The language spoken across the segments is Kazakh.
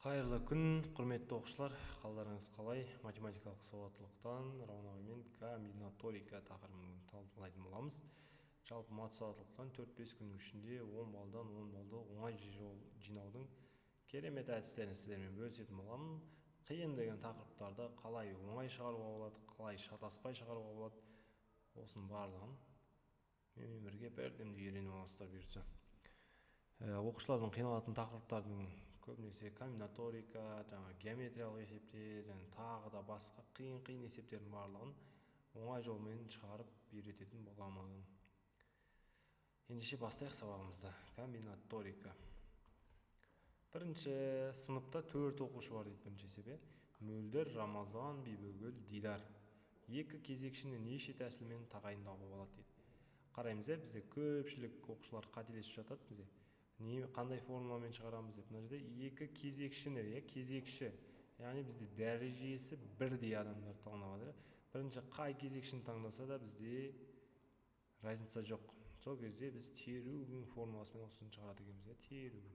Қайырлы күн, құрметті оқушылар, қалдарыңыз қалай? Математикалық сауаттылықтан равнобай мен комбинаторика тақырыбын талқылайтын боламыз. Жалпы мат сауаттылықтан 4-5 күннің ішінде 10 балдан 10 балды оңай жинаудың керемет әдістерін сіздермен бөлісетін боламын. Қиын деген тақырыптарды қалай оңай шығаруға болады, қалай шатаспай шығаруға болады, осының барлығын менімен бірге бірдемде үйреніп аласыздар бұйыртса. Оқушылардың қиналатын тақырыптардың көбінесе комбинаторика, геометриялық есептер, тағы да басқа қиын есептердің барлығын оңай жолмен шығарып үйрететін боламын. Ендеше бастайық сабағымызды. Комбинаторика. Бірінші сыныпта 4 оқушы бар дейді бірінші есепе. Мөлдір, Рамазан, Бибігүл, Дидар. Екі кезекшіні неше тәсілмен тағайындауға болады дейді. Қараймыз, бізде көпшілік оқушылар қателесіп жатады бізде. Қандай формуламен шығарамыз деп. Мына жерде екі кезекшіні, кезекші, яғни бізде дәрежесі бірдей адамдар таңдалады. Бірінші қай кезекшіні таңдаса да бізде разница жоқ. Сол кезде біз терудің формуласымен осыны шығарады екенбіз. Терудің.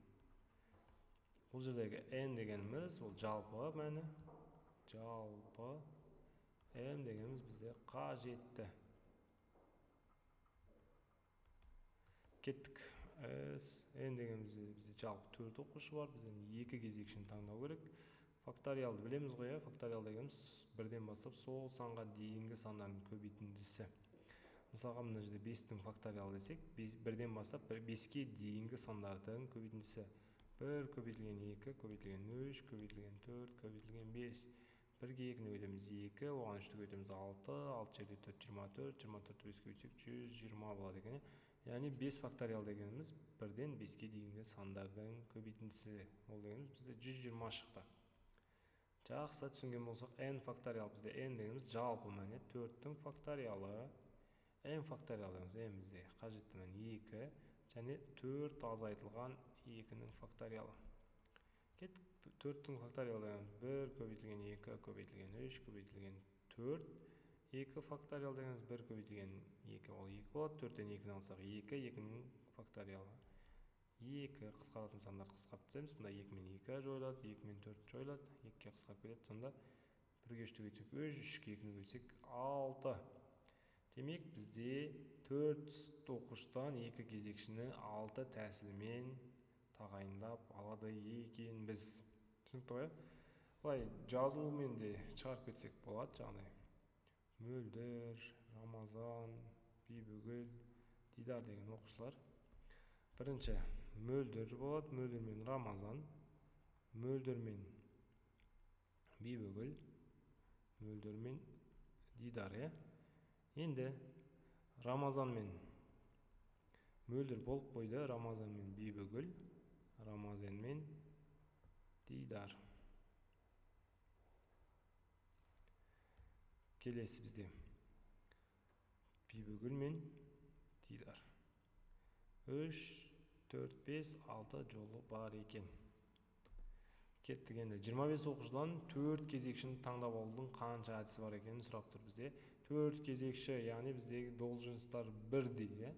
Бұл жердегі n дегеніміз бұл жалпы мәні. Жалпы m дегеніміз бізде қажетті. Кеттік. n дегеніміз бізде жалпы 4 оқушы бар. Бізден екі кезекшіні таңдау керек. Факториалды білеміз ғой, факториал дегеніміз бірден бастап сол санға дейінгі сандардың көбейтіндісі. Мысалға мына жерде 5-тің факториалы десек, бірден бастап 5-ке дейінгі сандардың көбейтіндісі. 1 көбейтілген 2, көбейтілген 3, көбейтілген 4, көбейтілген 5. 1-ге 2-ні көбейтеміз 2, оған 3-ті көбейтеміз 6, 6 жерде 4, 24, 24 5-ке көбейтсек 120 болады екен. Яғни 5 факториал дегеніміз бірден 5-ке дейінгі сандардың көбейтіндісі. Ол дегеніміз бізде 120 шықты. Жақсы түсінген болсақ, n факториал бізде n дегеніміз жалпы мәні 4-тің факториалы. n факториал дегеніміз n бізде қажетті мәні 2 және 4 азайтылған 2-нің факториалы. Кеттік, 4-тің факториалы дегеніміз 1 көбейтілген 2 көбейтілген 3 көбейтілген 4. 2 факториал дегеніміз 1 көбейтілген 2 ол 2 болады. 4-тен 2-ні алсақ 2, 2-нің факториалы. 2 қысқаратын сандар қысқарып түсеміз. Мұнда 2 мен 2 жойылады, 2 мен 4 жойылады, 2-ке қысқарып кетеді. Сонда 1-ге 3-ті көбейтсек 3, 3-ке 2-ні көбейтсек 6. Демек бізде 4 оқуштан 2 кезекшіні 6 тәсілмен тағайындап алады екенбіз. Түсінікті ғой? Бұлай жазылумен де шығарып кетсек болады жаңағыдай. Мөлдір, Рамазан, Бибігүл, Дидар деген оқушылар. Бірінші мөлдір болады, мөлдір мен Рамазан, мөлдір мен Бибігүл, мөлдір мен Дидар. Енді Рамазан мен мөлдір болып қойды, Рамазан мен Бибігүл, Рамазан мен Дидар. Келесі бізде Бибігүл мен Дидар. 3, 4, 5, 6 жолы бар екен. Кеттік, енді 25 оқушыдан 4 кезекшіні таңдап алудың қанша әдісі бар екенін сұрап тұр бізде. 4 кезекші, яғни біздегі должностьтар бірдей.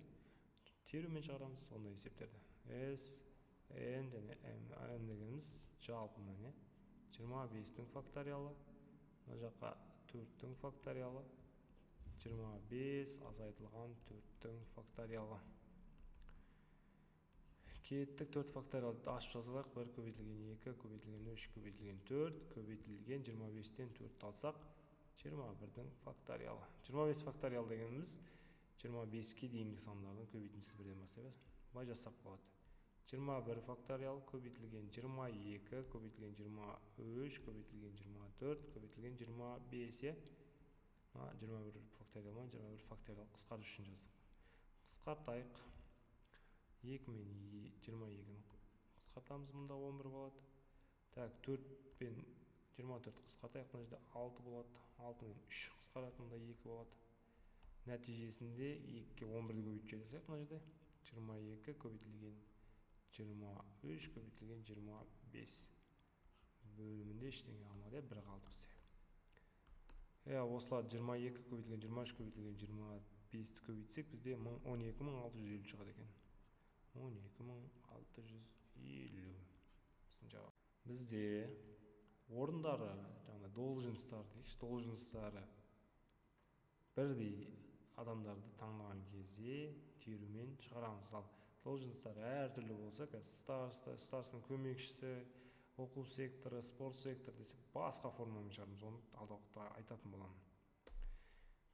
Терумен шығарамыз ондай есептерді. S, n және n дегеніміз жалпы мәні. 25-тің факториалы. Мына жаққа 4-тің факториалы. 25 азайтылған 4-тің факториалы. Кеттік, 4 факториалды ашып жазылайық. 1 көбейтілген 2, көбейтілген 3, көбейтілген 4, көбейтілген 25-тен 4 алсақ 21-дің факториалы. 25 факториал дегеніміз 25-ке дейінгі сандардың көбейтіндісі бірден бастап. Бұлай жазсақ болады. 21 факториал көбейтілген 22, көбейтілген 23, көбейтілген 24, көбейтілген 25. 21 факториал ма, 21 факториал қысқарту үшін жаздық. Қысқартайық. 2 мен 22-ні қысқартамыз, мұнда 11 болады. 4 пен 24 қысқартайық, мұнда жерде 6 болады. 6 мен 3 қысқаратын, мұнда 2 болады. Нәтижесінде 2-ке 11-ді көбейтіп жазсақ, мұнда жерде 22 көбейтілген 23 көбейтілген 25. Бөлімінде ештеңе қалмады, 1 қалды бізде. Осылар 22 көбейтілген 23 көбейтілген 25-ті көбейтсек, бізде 12650 шығады екен. 12650. Біздің жауап. бізде орындары жаңағы должностар дейікші, должностары бірдей адамдарды таңдаған кезде терумен шығарамыз. Ал должностар әртүрлі болса, старостың көмекшісі, оқу секторы, спорт секторы десе басқа формамен шығарамыз. Оны алдағы уақытта айтатын боламын.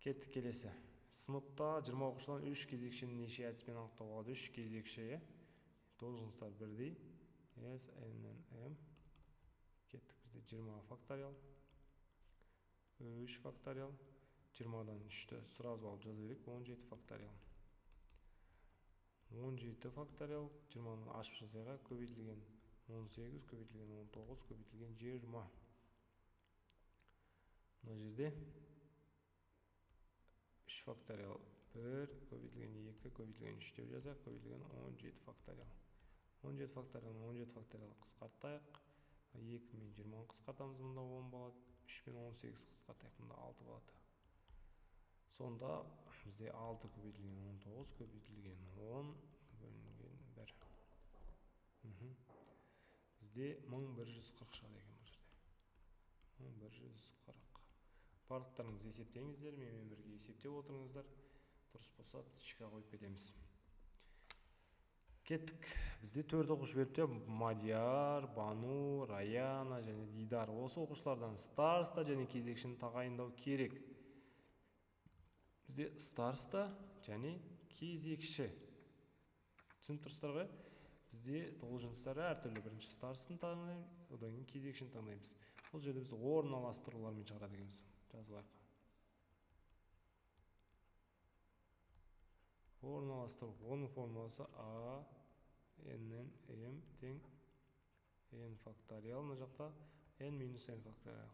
Кеттік келесі. Сыныпта 20 оқушыдан 3 кезекшені неше әдіспен анықтауға болады? 3 кезекші, должностар бірдей. S, N мен M. Кеттік бізде 20 факториал, 3 факториал. 20-дан 3-ті сразу алып жаза берейік. 17 факториал. 17 факториал, 20-ны ашып жазайға, көбейтілген 18, көбейтілген 19, көбейтілген 20. Мына жерде 3 факториал 1, көбейтілген 2, көбейтілген 3 деп жазайық, көбейтілген 17 факториал. 17 факториал қысқартайық. 2 мен 20-ны қысқартамыз, мұнда 10 болады. 3 мен 18 қысқартайық, мұнда 6 болады. Сонда бізде 6 көбейтілген 19, көбейтілген 10, бөлінген 1. Бізде 1140 шығады екен бұл жерде. 1140. Барлықтарыңыз есептеңіздер, менімен бірге есептеп отырыңыздар. Дұрыс болса, тишқа қойып кетеміз. Кеттік. Бізде 4 оқушы беріпті. Мадияр, Бану, Раяна және Дидар. Осы оқушылардан староста және кезекшіні тағайындау керек. Бізде староста және кезекші. Түсініп тұрсыздар ғой? Бізде должностары әртүрлі. Бірінші старостаны таңдаймыз, одан кейін кезекшіні таңдаймыз. Бұл жерде біз орналастырулармен шығарады екенбіз. Жазып алайық. Орналастыру. Оның формуласы А, N-нен M тең N факториал. Мына жақта N минус N факториал.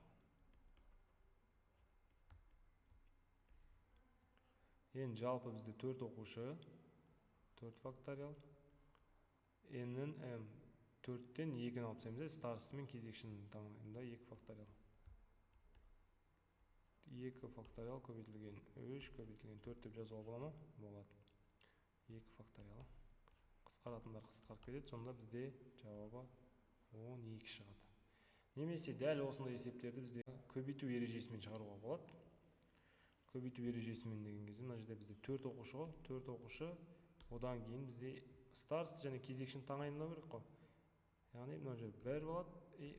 N жалпы бізде 4 оқушы, 4 факториал. N-нен M 4-тен 2-ні алып тастаймыз. Староста мен кезекшінің таңдаймында 2 факториал. 2 факториал көбейтілген 3, көбейтілген 4 деп жазуға бола ма? Болады. 2 факториал. Қысқаратындар қысқарып кетеді. Сонда бізде жауабы 12 шығады. Немесе дәл осындай есептерді бізде көбейту ережесімен шығаруға болады. Көбейту ережесімен деген кезде мына жерде бізде 4 оқушы ғой, 4 оқушы. Одан кейін бізде староста және кезекшіні таңдау керек қой. Яғни мына жерде 1 болады,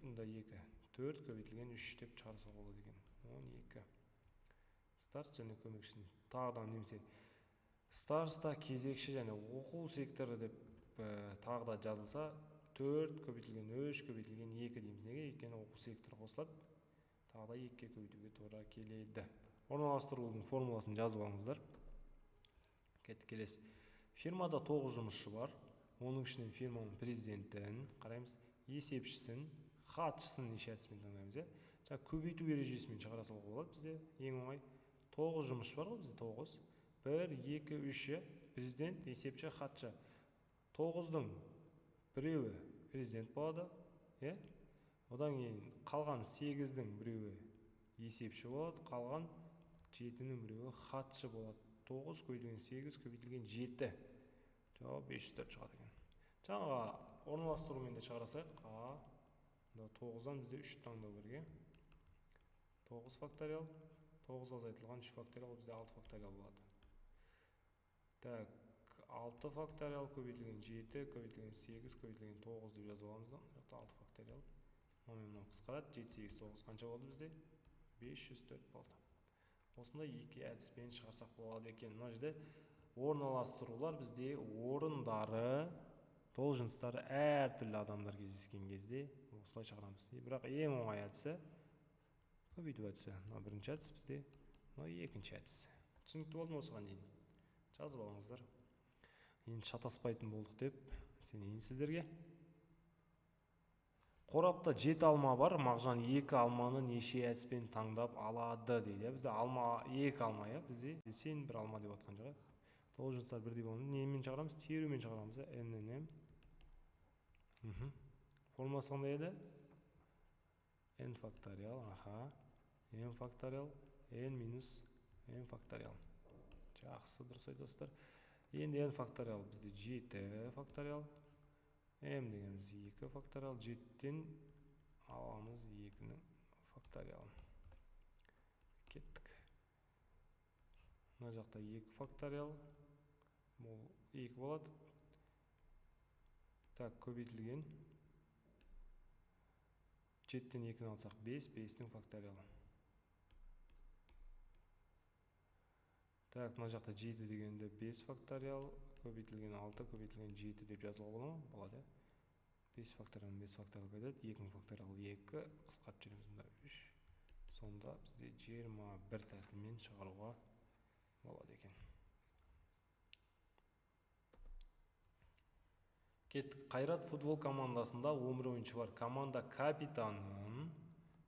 мында 2. 4 көбейтілген 3 деп шығарса болады екен. 12. Староста және көмекшіні тағыдан немесе староста, кезекші және оқу секторы деп тағы да жазылса, 4 көбейтілген 3 көбейтілген 2 дейміз. Неге? Өйткені оқу секторы қосылады. Тағы да 2-ге көбейтуге тура келеді. Орналастырудың формуласын жазып алыңыздар. Кеттік келесі. Фирмада 9 жұмысшы бар. Оның ішінен фирманың президентін, қараймыз, есепшісін, хатшысын неше әдіспен таңдаймыз. Жаңа көбейту ережесімен шығара салуға болады. Бізде ең оңай 9 жұмысшы бар ғой, бізде 9. 1, 2, 3, президент, есепші, хатшы. 9-дың біреуі президент болады. Одан кейін қалған 8-дің біреуі есепші болады. Қалған 7-ның біреуі хатшы болады. 9 көбейтілген 8 көбейтілген 7. Жауап 504 шығады екен. Жаңа орналастырумен де шығарасайық. 9-дан бізде 3 таңдау керек. 9 факториал. 9 азайтылған 3 факториал бізде 6 факториал болады. Так, 6 факториал көбейтілген 7, көбейтілген 8, көбейтілген 9 деп жазып аламыз да. 6 факториал. Мынау қысқарады. 7, 8, 9 қанша болды бізде? 504 болды. Осындай 2 әдіспен шығарсақ болады екен. Мына жерде орналастырулар бізде орындары, должностары әртүрлі адамдар кездескен кезде осылай шығарамыз. Бірақ ең оңай әдісі көбейту әдісі. Мына бірінші әдіс бізде, мына екінші әдіс. Түсінікті болды ма осыған дейін? Жазып алыңыздар. Енді шатаспайтын болдық деп сенейін сіздерге. Қорапта 7 алма бар. Мағжан 2 алманы неше әдіспен таңдап алады дейді. Бізде алма 2 алма, бізде сен 1 алма деп отқан жағы. Должностар бірдей болғанда немен шығарамыз? Терумен шығарамыз. N-нен M. Формуласы қандай еді? N факториал, M факториал, N минус M факториал. Жақсы, дұрыс айтасыздар. Енді N факториал бізде 7 факториал. M дегеніміз 2 факториал. 7-тен аламыз 2-нің факториалын. Кеттік. Мына жақта 2 факториал. Бұл 2 болады. Так, көбейтілген. 7-тен 2-ні алсақ 5, 5-нің факториалы. Так, мына жақта 7 дегенде 5 факториал, көбейтілген 6, көбейтілген 7 деп жазуға бола ма? Болады. 5 факториал 5 факториал кетеді. 2-нің факториалы 2, қысқартып жібереміз мында 3. Сонда бізде 21 тәсілмен шығаруға болады екен. Кеттік. Қайрат футбол командасында 11 ойыншы бар. Команда капитанын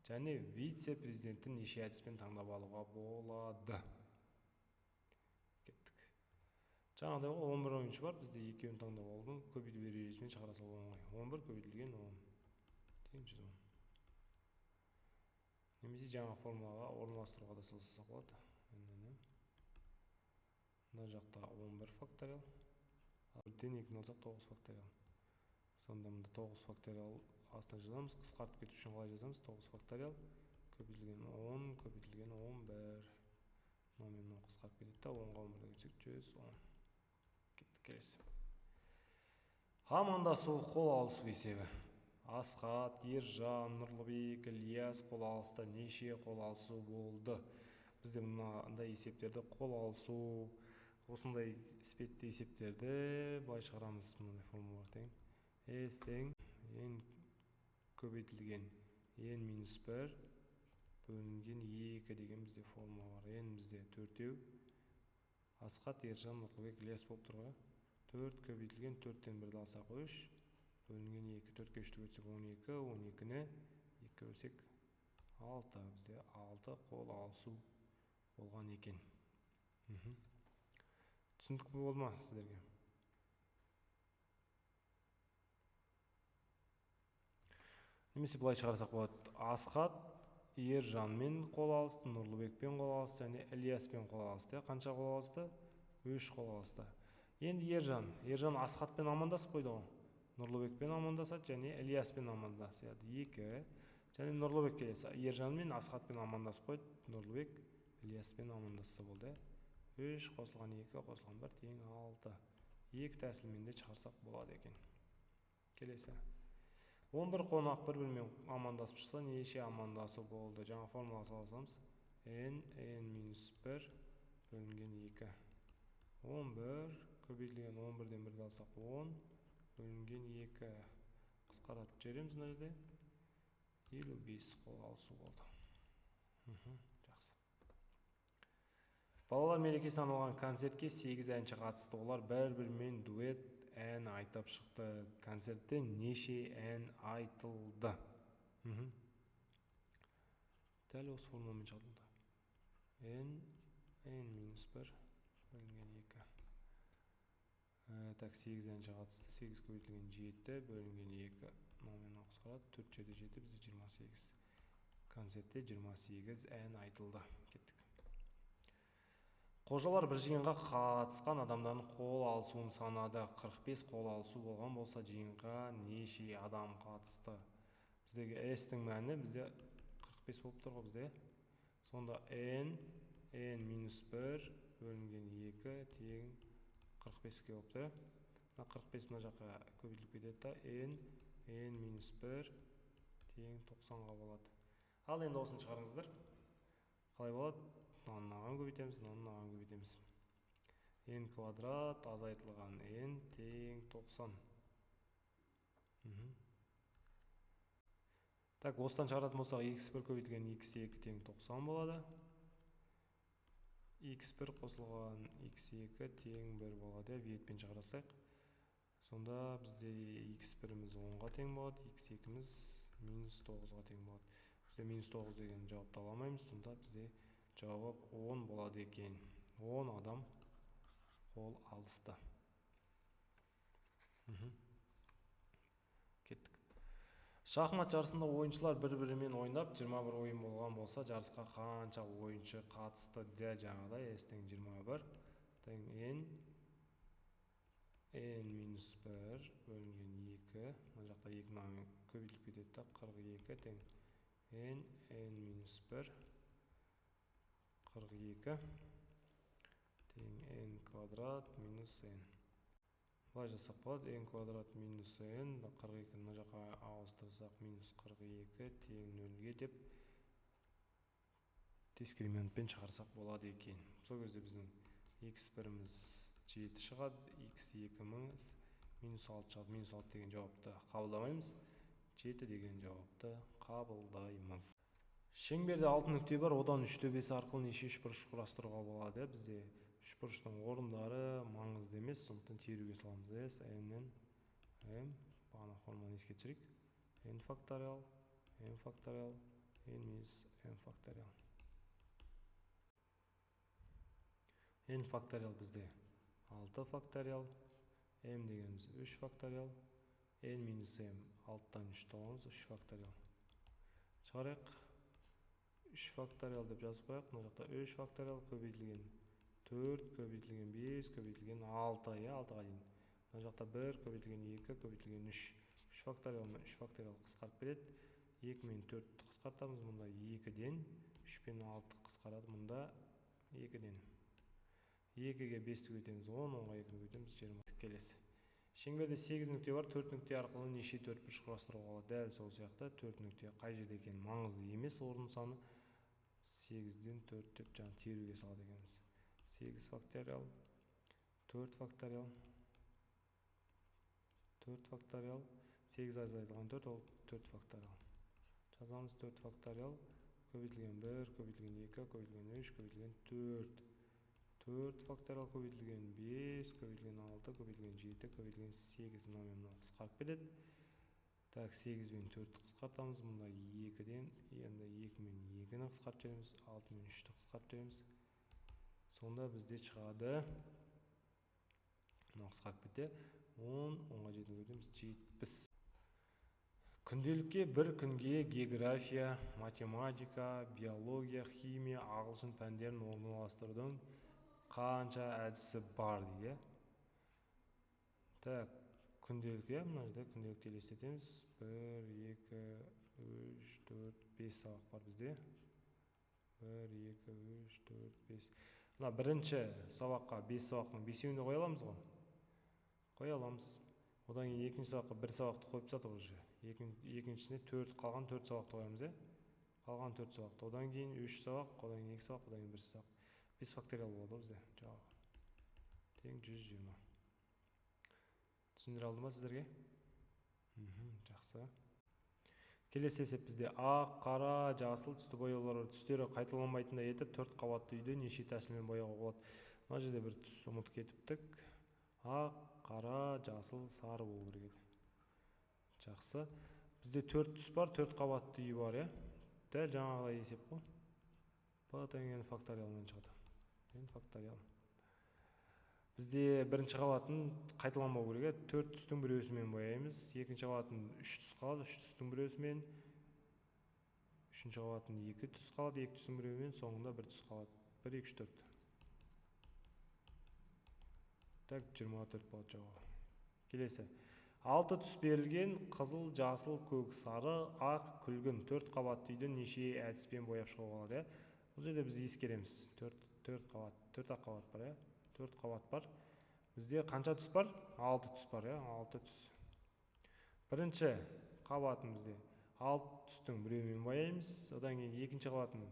және вице-президенттің неше әдіспен таңдап алуға болады? Кеттік. Жаңағыдай 11 ойыншы бар. Бізде екеуін таңдап алдың. Көбейту ережесімен шығара салуға оңай. 11 көбейтілген 10 тең 110. Немесе жаңа формулаға орналастыруға да салсақ болады. Мына жақта 11 факториал. 1-ден 2-ні алсақ 9 факториал. Сонда мында 9 факториал астына жазамыз. Қысқартып кету үшін қалай жазамыз? 9 факториал көбейтілген 10, көбейтілген 11. Мынау қысқарып кетеді да 10-ға 11-ді өтсек 110. Кеттік, келесі. Амандасу, қол алысу есебі. Асхат, Ержан, Нұрлыбек, Ильяс қол алыста неше қол алысу болды? Бізде мынандай есептерді қол алысу, осындай іспетті есептерді былай шығарамыз. Мынандай формула бар тең. S тең n көбейтілген n минус 1 бөлінген 2 деген бізде формула бар. N бізде 4-еу. Асхат, Ержан, Нұрлыбек, Ильяс болып тұрға. 4 көбейтілген 4-тен 1-ді алсақ 3 бөлінген 2. 4-ке 3-ті өтсек 12, 12-ні 2 өлсек 6. Бізде 6 қол алысу болған екен. Түсіндік болды ма сіздерге? Немесе былай шығарсақ болады. Асхат Ержанмен қол алысты, Нұрлыбекпен қол алысты және Ильяспен қол алысты. Қанша қол алысты? 3 қол алысты. Енді Ержан Асхатпен амандасып қойды ғой. Нұрлыбекпен амандасады және Ильяспен амандасады. 2 және Нұрлыбек келесі. Ержанмен Асхатпен амандасып қойды. Нұрлыбек Ильяспен амандасса болды. 3 қосылған 2 қосылған 1 тең 6. 2 тәсілмен де шығарсақ болады екен. Келесі. 11 қонақ бір-бірімен амандасып шықса неше амандасу болды? Жаңа формула салсамыз n минус 1 бөлінген 2. 11 көбейтілген 11-ден 1-ді алсақ 10 бөлінген 2. Қысқаратып жібереміз мына жерде. 55 қол алысу болды. Жақсы. Балалар мерекесіне арналған концертке 8 әнші қатысты. Олар бір-бірімен дуэт ән айтып шықты. Концертте неше ән айтылды? Дәл осы формуламен шығарылды. n минус 1 бөлінген 2. Так, 8 әнші қатысты. 8 көбейтілген 7 бөлінген 2. Мынаумен қысқарады. 4 7 7 бізде 28. Концертте 28 ән айтылды. Кеттік. Қожалар бір жиынға қатысқан адамдардың қол алысуын санады. 45 қол алысу болған болса, жиынға неше адам қатысты? Біздегі S-тің мәні бізде 45 болып тұр ғой бізде. Сонда n минус 1 бөлінген 2 тең 45-ке болып тұр. 45 мына жаққа көбейтіліп кетеді да n минус 1 тең 90-ға болады. Ал енді осыны шығарыңыздар. Қалай болады? Мынаған көбейтеміз, мынаған көбейтеміз. n квадрат азайтылған n тең 90. Так, осыдан шығаратын болсақ x1 көбейтілген x2 тең 90 болады. x1 қосылған x2 тең 1 болады. Ветпен шығарасақ. Сонда бізде x1-іміз 10-ға тең болады, x2-іміз минус 9-ға тең болады. Бізде минус 9 деген жауапты аламаймыз. Сонда бізде жауап 10 болады екен. 10 адам қол алысты. Кеттік. Шахмат жарысында ойыншылар бір-бірімен ойнап 21 ойын болған болса, жарысқа қанша ойыншы қатысты? Жаңағыдай S-тең 21 тең n минус 1 бөлінген 2. Мына жақта 2 көбейтіліп кетеді. 42 42 тең n минус 1 42 тең n квадрат минус n. Былай жасап болады. n квадрат минус n 42 мына жаққа ауыстырсақ минус 42 тең 0-ге деп дискриминантпен шығарсақ болады екен. Сол кезде біздің x1-міз 7 шығады, x2-міз минус 6 шығады. Минус 6 деген жауапты қабылдамаймыз. 7 деген жауапты қабылдаймыз. Шеңберде 6 нүкте бар, одан 3/5 арқылы неше үшбұрыш құрастыруға болады? Бізде үшбұрыштың орындары маңызды емес, сондықтан теруге саламыз. n-нен бағана формуланы еске түсірейік. n факториал, n факториал, n минус n факториал. n факториал бізде 6 факториал, m дегеніміз 3 факториал, n минус m 6-тан 3 аламыз, 3 факториал. Шығарайық. 3 факториал деп жазып қояйық. Мына жақта 3 факториал көбейтілген 4 көбейтілген 5 көбейтілген 6, 6-ға дейін. Мына жақта 1 көбейтілген 2 көбейтілген 3. 3 факториал мен 3 факториал қысқарып кетеді. 2 мен 4-ті қысқартамыз. Мұнда 2-ден 3 пен 6 қысқарады. Мұнда 2-ден 2-ге 5-ті көбейтеміз 10, 10-ға 2-ні көбейтеміз 20. Келесі. Шеңберде 8 нүкте бар, 4 нүкте арқылы неше төртбұрыш құрастыруға болады? Дәл сол сияқты 4 нүкте қай жерде екені маңызды емес, орын саны 8-ден 4 деп жаңа теруге салады екенбіз. 8 факториал, 4 факториал, 4 факториал, 8 азайтылған 4, ол 4 факториал. Жазамыз 4 факториал, көбейтілген 1, көбейтілген 2, көбейтілген 3, көбейтілген 4. 4 факториал көбейтілген 5, көбейтілген 6, көбейтілген 7, көбейтілген 8. Мына қысқарып кетеді. Так, 8 мен 4-ті қысқартамыз. Мұнда 2-ден, енді 2 мен 2-ні қысқарып жібереміз, 6 мен 3-ті қысқарып жібереміз. Сонда бізде шығады. Мына қысқарып кетті. 10, 10-ға 7-ні көбейтеміз, 70. Күнделікке бір күнге география, математика, биология, химия, ағылшын пәндерін орналастырудың қанша әдісі бар дейді. Так, күнделікке, мына жерде күнделікті елестетеміз. 1, 2, 3, 4, 5 сабақ бар бізде. 1, 2, 3, 4, 5. Мына бірінші сабаққа 5 сабақтың 5-еуіне қоя аламыз ғой? Қоя аламыз. Одан кейін екінші сабаққа 1 сабақты қойып тастадық уже. Екіншісіне қалған 4 сабақты қоямыз, қалған 4 сабақты. Одан кейін 3 сабақ, одан кейін 2 сабақ, одан кейін 1 сабақ. 5 факториал болады бізде. Жауап тең 120. Түсіндіре алды ма сіздерге? Жақсы. Келесі есеп бізде ақ, қара, жасыл түсті бояулар бар. Түстері қайталанбайтындай етіп 4 қабатты үйді неше тәсілмен бояуға болады? Мына жерде бір түс ұмытып кетіптік. Ақ, қара, жасыл, сары болу керек еді. Жақсы. Бізде 4 түс бар, 4 қабатты үй бар, Дәл жаңағыдай есеп қой. Б тең n факториалмен шығады. N факториал. Бізде бірінші қабатын қайталанбау керек, 4 түстің біреусімен бояймыз. Екінші қабатын 3 түс қалады, 3 түстің біреусімен. Үшінші қабатын 2 түс қалады, 2 түстің біреуімен. Соңында 1 түс қалады. 1, 2, 4. Так, 24 болады жауабы. Келесі. 6 түс берілген қызыл, жасыл, көк, сары, ақ, күлгін 4 қабатты үйді неше әдіспен бояп шығуға болады? Бұл жерде біз ескереміз. 4 қабат бар, 4 қабат бар. Бізде қанша түс бар? 6 түс бар, 6 түс. Бірінші қабатын бізде 6 түстің біреуімен бояймыз. Одан кейін екінші қабатын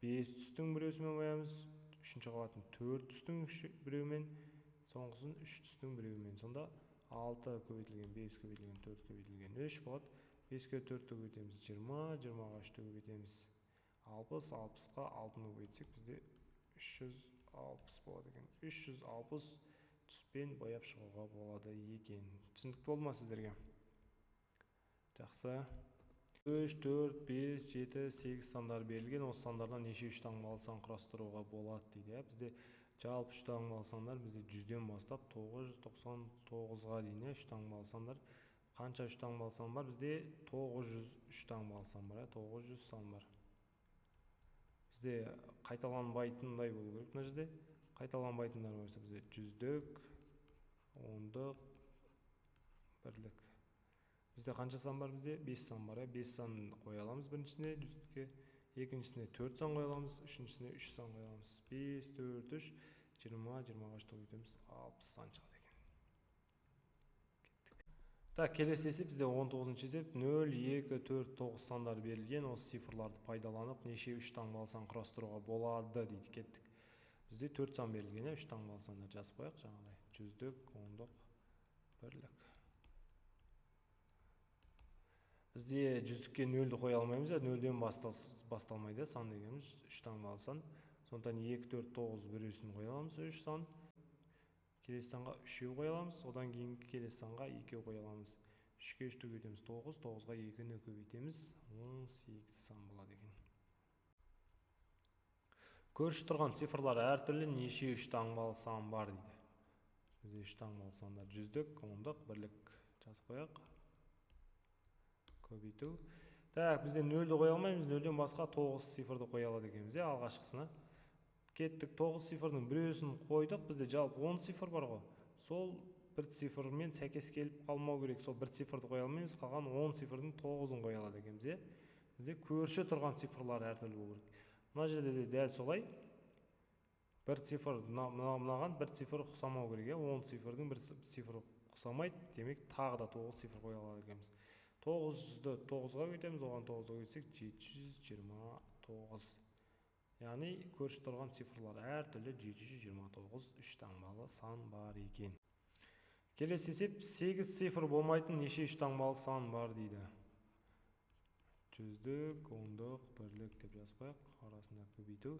5 түстің біреусімен бояймыз. Үшінші қабатын 4 түстің біреуімен, соңғысын 3 түстің біреуімен. Сонда 6 көбейтілген 5 көбейтілген 4 көбейтілген 3 болады. 5-ке 4-ті көбейтеміз 20, 20-ға 3-ті көбейтеміз 60, 60-қа 6-ны көбейтсек бізде 360 болады екен. 360 түспен бояп шығуға болады екен. Түсіндікті болды ма сіздерге? Жақсы. 3, 4, 5, 7, 8 сандар берілген. Осы сандардан неше үш таңбалы сан құрастыруға болады дейді. Бізде жалпы үш таңбалы сандар бізде 100-ден бастап 999-ға дейін үш таңбалы сандар. Қанша үш таңбалы сан бар? Бізде 903 таңбалы сан бар, 900 сан бар. Бізде қайталанбайтындай болу керек. Мына жерде қайталанбайтындар болса бізде жүздік, ондық, бірлік. Бізде қанша сан бар? Бізде 5 сан бар. 5 санды қоя аламыз біріншісіне жүздікке, екіншісіне 4 сан қоя аламыз, үшіншісіне 3 сан қоя аламыз. 5, 4, 3, 20, 20-ға шток етеміз, 60 сан шығады екен. Так, келесі есеп бізде 19-шы есеп. 0, 2, 4, 9 сандар берілген. Осы цифрларды пайдаланып, неше 3 таңбалы сан құрастыруға болады дейді. Кеттік. Бізде 4 сан берілген, 3 таңбалы сандар жазып қояйық жаңағыдай. Жүздік, ондық, бірлік. Бізде жүздікке 0-ді қоя алмаймыз, 0-ден басталмайды сан дегеніміз 3 таңбалы сан. Сондықтан 2, 4, 9 бүресін қоя аламыз, 3 сан. Келесі санға 3 қоя аламыз, одан кейінгі келесі санға 2 қоя аламыз. 3-ке 3-ті көбейтеміз 9, 9-ға 2-ні көбейтеміз 18 сан болады екен. Көрші тұрған цифрлар әртүрлі, неше 3 таңбалы сан бар дейді. Бізде 3 таңбалы сандар жүздік, ондық, бірлік жазып қояйық. Көбейту. Так, бізде 0-ді қоя алмаймыз, 0-ден басқа 9 цифрды қоя алады екенбіз, алғашқысына. Кеттік, 9 цифрдың біреусін қойдық, бізде жалпы 10 цифр бар ғой. Сол бір цифрмен сәйкес келіп қалмау керек. Сол бір цифрды қоя алмаймыз, қалған 10 цифрдың 9-ын қоя алады екенбіз. Бізде көрші тұрған цифрлар әртүрлі болу керек. Мына жерде де дәл солай. Бір цифр, мынаған бір цифр ұқсамау керек. 10 цифрдың бір цифрі ұқсамайды, демек тағы да 9 цифр қоя алады екенбіз. 900-ді 9-ға өтеміз, оған 9-ға өтсек 729. Яғни көрші тұрған цифрлар әртүрлі 729 3 таңбалы сан бар екен. Келесі есеп 8 цифр болмайтын неше 3 таңбалы сан бар дейді. Жүздік, ондық, бірлік деп жазып қояйық, арасында көбейту.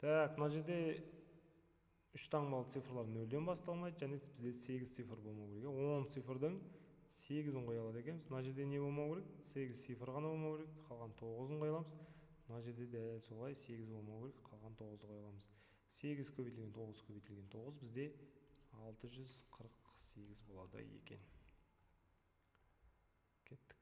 Так, мына жерде 3 таңбалы цифрлар 0-ден басталмайды, және бізде 8 цифр болмау керек. 10 цифрдың 8-ін қоя алады екенбіз. Мына жерде не болмау керек? 8 цифр ғана болмау керек, қалған 9-ын қоя аламыз. Мына жерде дәл солай 8 болмау керек, қалған 9-ды қоя аламыз. 8 көбейтілген 9 көбейтілген 9 бізде 648 болады екен. Кеттік.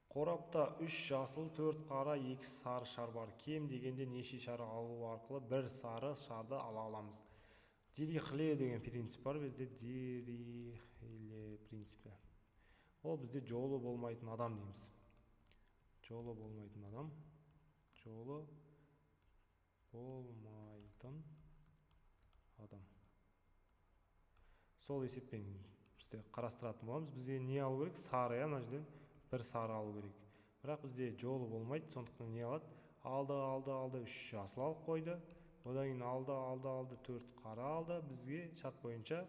Қорапта 3 жасыл, 4 қара, 2 сары шар бар. Кем дегенде неше шар алу арқылы бір сары шарды ала аламыз. Дирихле деген принцип бар бізде, Дирихле принципі. Ол бізде жолы болмайтын адам дейміз. Жолы болмайтын адам. Жолы болмайтын адам. Сол есеппен бізде қарастыратын боламыз. Бізде не алу керек? Сары, ана жерден бір сары алу керек. Бірақ бізде жолы болмайды, сондықтан не алады? Алды 3 жасыл алып қойды. Одан кейін алды 4 қара алды. Бізге шарт бойынша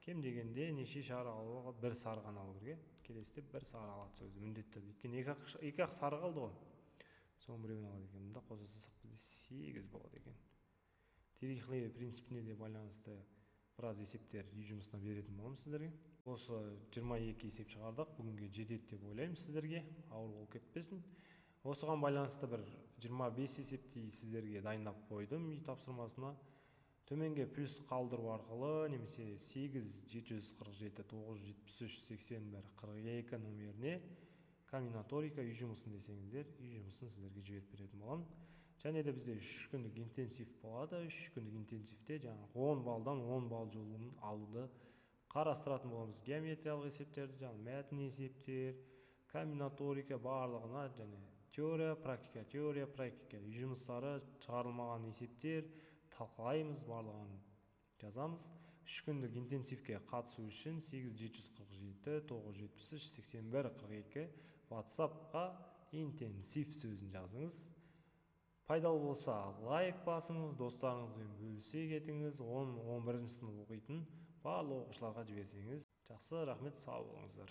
кем дегенде неше шар алуға бір сары ғана алу керек. Келесіде бір сары алады сөзі міндетті. Өйткені екі ақ сары қалды ғой. Соның біреуін алады екен. Мұнда қосасақ бізде 8 болады екен. Дирихле принципіне де байланысты біраз есептер үй жұмысына беретін боламыз сіздерге. Осы 22 есеп шығардық. Бүгінге жетеді деп ойлаймын сіздерге. Ауыр болып кетпесін. Осыған байланысты бір 25 есепті сіздерге дайындап қойдым үй тапсырмасына. Төменге плюс қалдыру арқылы немесе 8 747 973 81 42 номеріне комбинаторика үй жұмысын десеңіздер, үй жұмысын сіздерге жіберіп беретін боламын. Және де бізде 3 күндік интенсив болады. 3 күндік интенсивте жаңағы 10 балдан 10 бал жолын алуды қарастыратын боламыз. Геометриялық есептерді, жаңағы мәтін есептер, комбинаторика барлығына, және теория, практика, үй жұмыстары, шығарылмаған есептер талқылаймыз, барлығын жазамыз. 3 күндік интенсивке қатысу үшін 8 747 973 81 42 WhatsApp-қа интенсив сөзін жазыңыз. Пайдалы болса лайк басыңыз, достарыңызбен бөлісе кетіңіз, 10-11 сынып оқитын барлық оқушыларға жіберсеңіз. Жақсы, рахмет, сау болыңыздар.